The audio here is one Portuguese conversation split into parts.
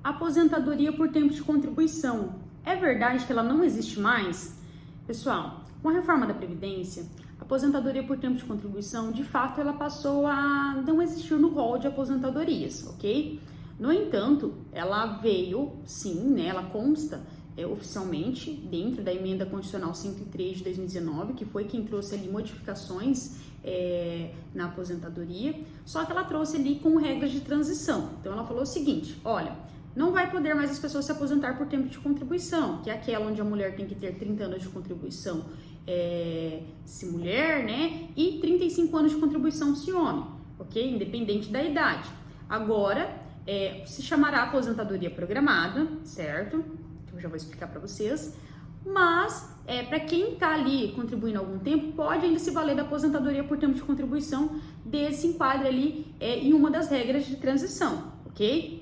Aposentadoria por tempo de contribuição. É verdade que ela não existe mais? Pessoal, com a reforma da Previdência, a aposentadoria por tempo de contribuição, de fato, ela passou a não existir no rol de aposentadorias, ok? No entanto, ela veio, sim, né, ela consta oficialmente dentro da Emenda Constitucional 103 de 2019, que foi quem trouxe ali modificações na aposentadoria, só que ela trouxe ali com regras de transição. Então, ela falou o seguinte, olha, não vai poder mais as pessoas se aposentar por tempo de contribuição, que é aquela onde a mulher tem que ter 30 anos de contribuição se mulher, né? E 35 anos de contribuição se homem, ok? Independente da idade. Agora, se chamará aposentadoria programada, certo? Que eu já vou explicar para vocês. Mas, para quem está ali contribuindo há algum tempo, pode ainda se valer da aposentadoria por tempo de contribuição, desde se enquadre ali em uma das regras de transição, ok?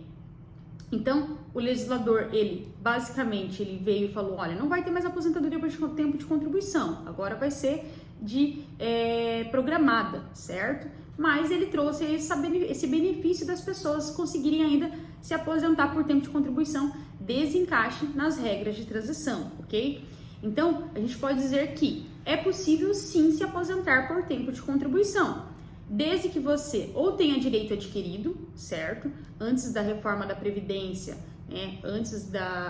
Então, o legislador, ele basicamente ele veio e falou, olha, não vai ter mais aposentadoria por tempo de contribuição, agora vai ser de programada, certo? Mas ele trouxe esse benefício das pessoas conseguirem ainda se aposentar por tempo de contribuição, desencaixe nas regras de transição, ok? Então, a gente pode dizer que é possível sim se aposentar por tempo de contribuição, desde que você ou tenha direito adquirido, certo? Antes da reforma da Previdência, antes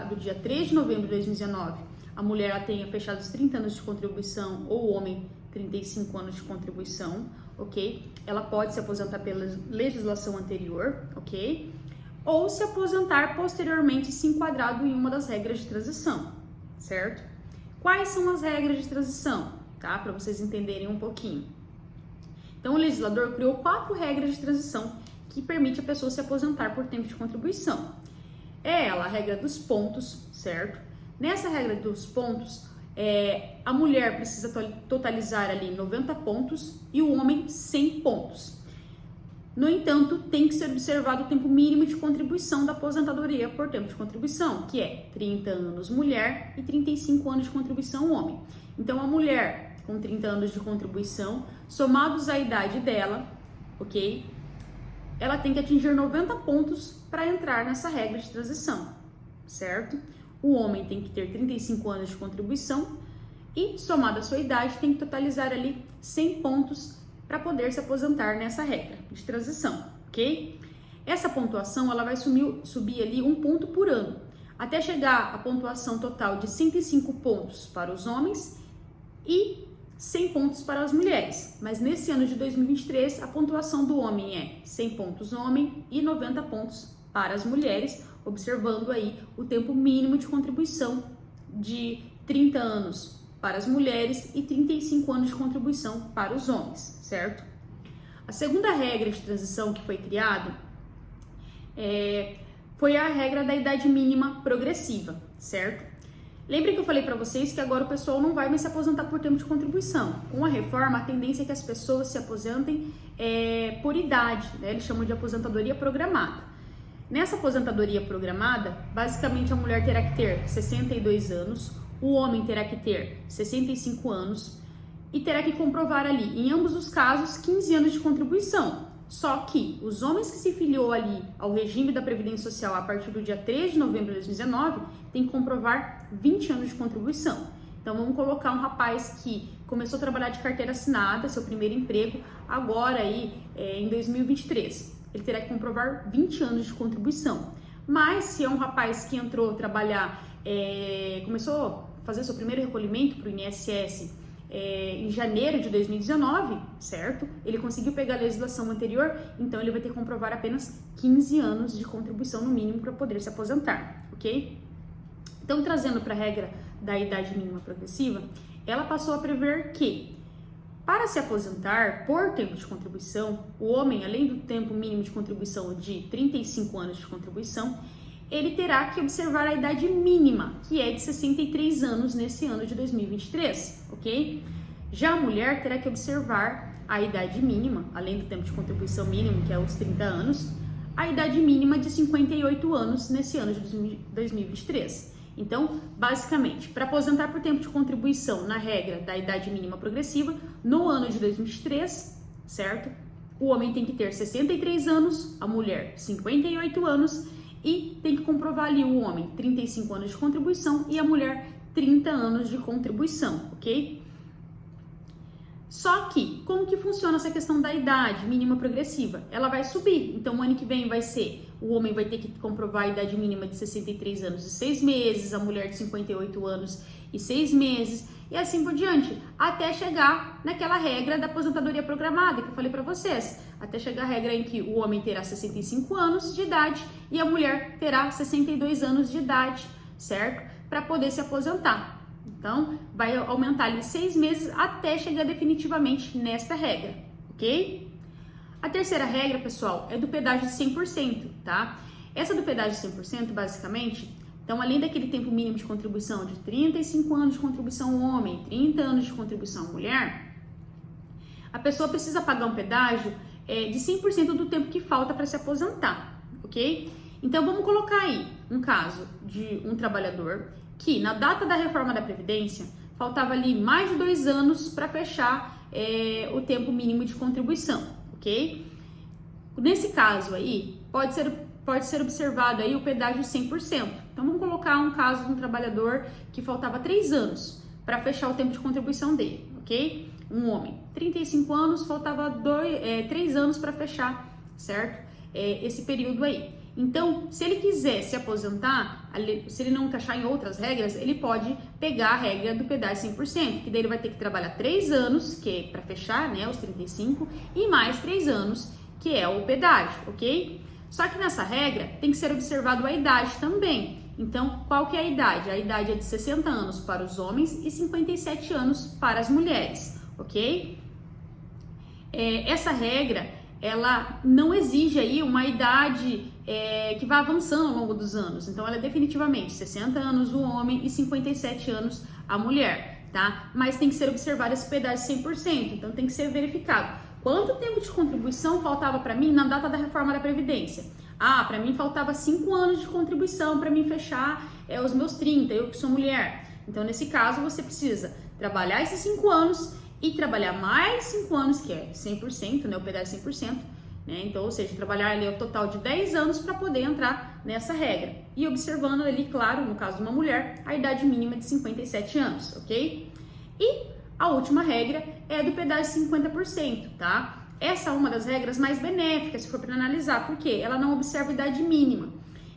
do dia 3 de novembro de 2019, a mulher ela tenha fechado os 30 anos de contribuição ou o homem 35 anos de contribuição, ok? Ela pode se aposentar pela legislação anterior, ok? Ou se aposentar posteriormente se enquadrado em uma das regras de transição, certo? Quais são as regras de transição, tá? Para vocês entenderem um pouquinho. Então, o legislador criou 4 regras de transição que permite a pessoa se aposentar por tempo de contribuição. É ela a regra dos pontos, certo? Nessa regra dos pontos, a mulher precisa totalizar ali 90 pontos e o homem 100 pontos. No entanto, tem que ser observado o tempo mínimo de contribuição da aposentadoria por tempo de contribuição, que é 30 anos mulher e 35 anos de contribuição homem. Então, a mulher com 30 anos de contribuição, somados à idade dela, ok? Ela tem que atingir 90 pontos para entrar nessa regra de transição, certo? O homem tem que ter 35 anos de contribuição e, somado à sua idade, tem que totalizar ali 100 pontos para poder se aposentar nessa regra de transição, ok? Essa pontuação, ela vai subir ali 1 ponto por ano, até chegar à pontuação total de 105 pontos para os homens e 100 pontos para as mulheres, mas nesse ano de 2023 a pontuação do homem é 100 pontos homem e 90 pontos para as mulheres, observando aí o tempo mínimo de contribuição de 30 anos para as mulheres e 35 anos de contribuição para os homens, certo? A segunda regra de transição que foi criada foi a regra da idade mínima progressiva, certo? Lembrem que eu falei para vocês que agora o pessoal não vai mais se aposentar por tempo de contribuição. Com a reforma, a tendência é que as pessoas se aposentem por idade, né? Eles chamam de aposentadoria programada. Nessa aposentadoria programada, basicamente a mulher terá que ter 62 anos, o homem terá que ter 65 anos e terá que comprovar ali, em ambos os casos, 15 anos de contribuição. Só que os homens que se filiou ali ao regime da Previdência Social a partir do dia 3 de novembro de 2019 têm que comprovar 20 anos de contribuição. Então vamos colocar um rapaz que começou a trabalhar de carteira assinada, seu primeiro emprego, agora aí em 2023. Ele terá que comprovar 20 anos de contribuição. Mas se é um rapaz que entrou a trabalhar, começou a fazer seu primeiro recolhimento para o INSS em janeiro de 2019, certo? Ele conseguiu pegar a legislação anterior, então ele vai ter que comprovar apenas 15 anos de contribuição no mínimo para poder se aposentar, ok? Então, trazendo para a regra da idade mínima progressiva, ela passou a prever que, para se aposentar por tempo de contribuição, o homem, além do tempo mínimo de contribuição de 35 anos de contribuição, ele terá que observar a idade mínima, que é de 63 anos nesse ano de 2023, ok? Já a mulher terá que observar a idade mínima, além do tempo de contribuição mínimo, que é os 30 anos, a idade mínima de 58 anos nesse ano de 2023. Então, basicamente, para aposentar por tempo de contribuição na regra da idade mínima progressiva, no ano de 2023, certo? O homem tem que ter 63 anos, a mulher 58 anos e tem que comprovar ali o homem 35 anos de contribuição e a mulher 30 anos de contribuição, ok? Só que, como que funciona essa questão da idade mínima progressiva? Ela vai subir, então o ano que vem vai ser, o homem vai ter que comprovar a idade mínima de 63 anos e 6 meses, a mulher de 58 anos e 6 meses, e assim por diante, até chegar naquela regra da aposentadoria programada que eu falei para vocês, até chegar a regra em que o homem terá 65 anos de idade e a mulher terá 62 anos de idade, certo? Para poder se aposentar. Então, vai aumentar ali 6 meses até chegar definitivamente nesta regra, ok? A terceira regra, pessoal, é do pedágio de 100%, tá? Essa do pedágio de 100%, basicamente, então, além daquele tempo mínimo de contribuição de 35 anos de contribuição homem, 30 anos de contribuição mulher, a pessoa precisa pagar um pedágio de 100% do tempo que falta para se aposentar, ok? Então, vamos colocar aí um caso de um trabalhador que na data da reforma da Previdência faltava ali mais de 2 anos para fechar o tempo mínimo de contribuição, ok? Nesse caso aí, pode ser observado aí o pedágio 100%. Então, vamos colocar um caso de um trabalhador que faltava 3 anos para fechar o tempo de contribuição dele, ok? Um homem, 35 anos, faltava 3 anos para fechar, certo? Esse período aí. Então, se ele quiser se aposentar, se ele não encaixar em outras regras, ele pode pegar a regra do pedágio 100%, que daí ele vai ter que trabalhar 3 anos, que é para fechar, né, os 35, e mais 3 anos, que é o pedágio, ok? Só que nessa regra tem que ser observado a idade também. Então, qual que é a idade? A idade é de 60 anos para os homens e 57 anos para as mulheres, ok? Essa regra, ela não exige aí uma idade que vai avançando ao longo dos anos. Então, ela é definitivamente 60 anos o homem e 57 anos a mulher, tá? Mas tem que ser observado esse pedágio 100%. Então, tem que ser verificado. Quanto tempo de contribuição faltava para mim na data da reforma da Previdência? Ah, para mim faltava 5 anos de contribuição para mim fechar os meus 30, eu que sou mulher. Então, nesse caso, você precisa trabalhar esses 5 anos e trabalhar mais 5 anos, que é 100%, né, o pedágio 100%, né? Então, ou seja, trabalhar ali o total de 10 anos para poder entrar nessa regra. E observando ali, claro, no caso de uma mulher, a idade mínima de 57 anos, ok? E a última regra é do pedágio 50%, tá? Essa é uma das regras mais benéficas, se for para analisar, porque ela não observa a idade mínima.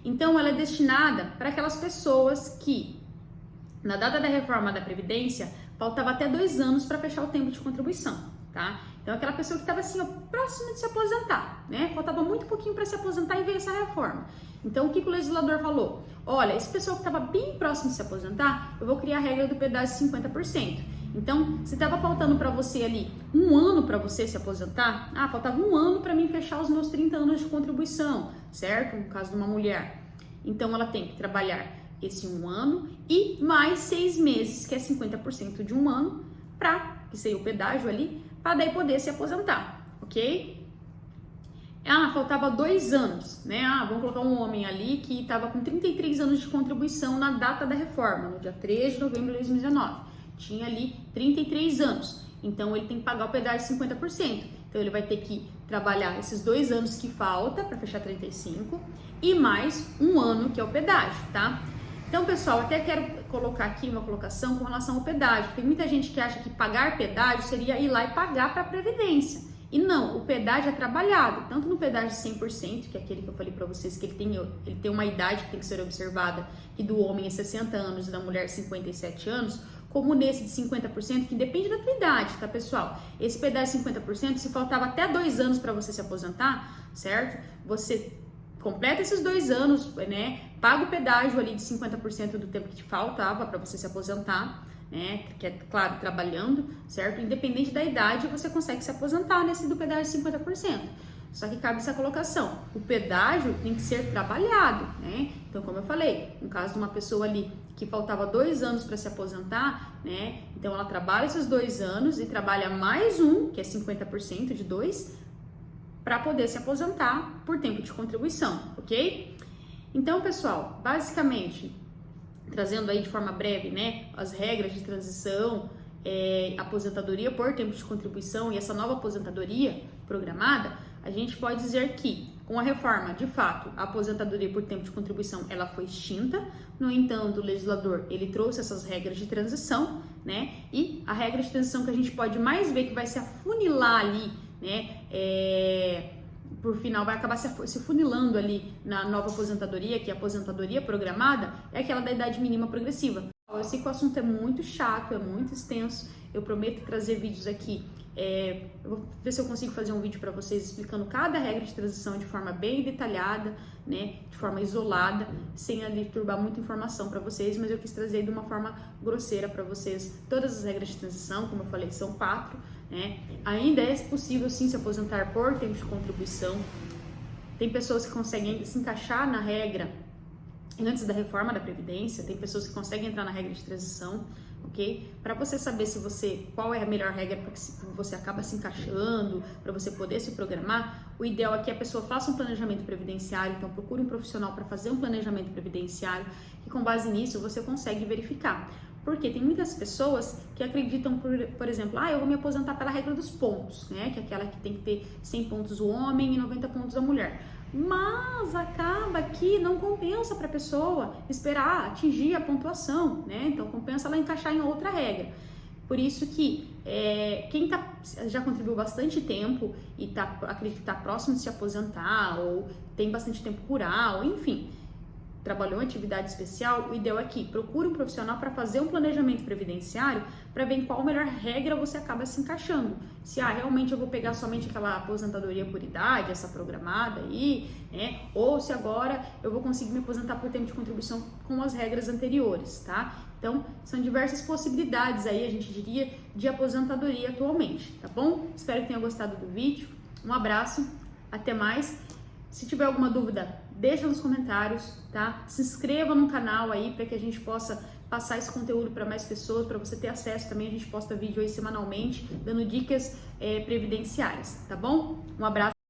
Então, ela é destinada para aquelas pessoas que, na data da reforma da Previdência, faltava até 2 anos para fechar o tempo de contribuição, tá? Então, aquela pessoa que estava assim, ó, próxima de se aposentar, né? Faltava muito pouquinho para se aposentar e veio essa reforma. Então, o que o legislador falou? Olha, esse pessoal que estava bem próximo de se aposentar, eu vou criar a regra do pedágio 50%. Então, se estava faltando para você ali 1 ano para você se aposentar, faltava 1 ano para mim fechar os meus 30 anos de contribuição, certo? No caso de uma mulher. Então, ela tem que trabalhar esse 1 ano e mais 6 meses, que é 50% de 1 ano, que seria o pedágio ali, para daí poder se aposentar, ok? Faltava 2 anos, né? Vamos colocar um homem ali que estava com 33 anos de contribuição na data da reforma, no dia 3 de novembro de 2019. Tinha ali 33 anos, então ele tem que pagar o pedágio de 50%. Então ele vai ter que trabalhar esses 2 anos que falta para fechar 35 e mais 1 ano que é o pedágio, tá? Então, pessoal, até quero colocar aqui uma colocação com relação ao pedágio. Tem muita gente que acha que pagar pedágio seria ir lá e pagar para a Previdência. E não, o pedágio é trabalhado, tanto no pedágio de 100%, que é aquele que eu falei para vocês, que ele tem uma idade que tem que ser observada, que do homem é 60 anos e da mulher 57 anos, como nesse de 50%, que depende da tua idade, tá, pessoal? Esse pedágio de 50%, se faltava até 2 anos para você se aposentar, certo? Você completa esses 2 anos, né? Paga o pedágio ali de 50% do tempo que te faltava para você se aposentar, né? Que é, claro, trabalhando, certo? Independente da idade, você consegue se aposentar nesse do pedágio de 50%. Só que cabe essa colocação, o pedágio tem que ser trabalhado, né? Então, como eu falei, no caso de uma pessoa ali que faltava 2 anos para se aposentar, né? Então, ela trabalha esses 2 anos e trabalha mais um, que é 50% de 2, para poder se aposentar por tempo de contribuição, ok? Então, pessoal, basicamente, trazendo aí de forma breve, né, as regras de transição, aposentadoria por tempo de contribuição e essa nova aposentadoria programada, a gente pode dizer que, Com a reforma, de fato, a aposentadoria por tempo de contribuição, ela foi extinta. No entanto, o legislador, ele trouxe essas regras de transição, né? E a regra de transição que a gente pode mais ver que vai se afunilar ali, né? Por final, vai acabar se funilando ali na nova aposentadoria, que é a aposentadoria programada, é aquela da idade mínima progressiva. Eu sei que o assunto é muito chato, é muito extenso, eu prometo trazer vídeos aqui. Eu vou ver se eu consigo fazer um vídeo para vocês explicando cada regra de transição de forma bem detalhada, né, de forma isolada, sem ali turbar muita informação para vocês, mas eu quis trazer de uma forma grosseira para vocês todas as regras de transição, como eu falei, são 4, né? Ainda é possível sim se aposentar por tempo de contribuição. Tem pessoas que conseguem ainda se encaixar na regra antes da reforma da Previdência, tem pessoas que conseguem entrar na regra de transição, ok? Para você saber qual é a melhor regra para que você acaba se encaixando, para você poder se programar, o ideal é que a pessoa faça um planejamento previdenciário, então procure um profissional para fazer um planejamento previdenciário e com base nisso você consegue verificar. Porque tem muitas pessoas que acreditam, por exemplo, eu vou me aposentar pela regra dos pontos, né? Que é aquela que tem que ter 100 pontos o homem e 90 pontos a mulher. Mas acaba que não compensa para a pessoa esperar atingir a pontuação, né? Então compensa ela encaixar em outra regra. Por isso que quem já contribuiu bastante tempo e acredita que está próximo de se aposentar ou tem bastante tempo rural, enfim, trabalhou em atividade especial, o ideal é que procure um profissional para fazer um planejamento previdenciário para ver em qual melhor regra você acaba se encaixando. Se realmente eu vou pegar somente aquela aposentadoria por idade, essa programada aí, né? Ou se agora eu vou conseguir me aposentar por tempo de contribuição com as regras anteriores, tá? Então, são diversas possibilidades aí, a gente diria, de aposentadoria atualmente, tá bom? Espero que tenha gostado do vídeo. Um abraço, até mais. Se tiver alguma dúvida, deixa nos comentários, tá? Se inscreva no canal aí para que a gente possa passar esse conteúdo para mais pessoas, para você ter acesso também. A gente posta vídeo aí semanalmente, dando dicas previdenciárias, tá bom? Um abraço.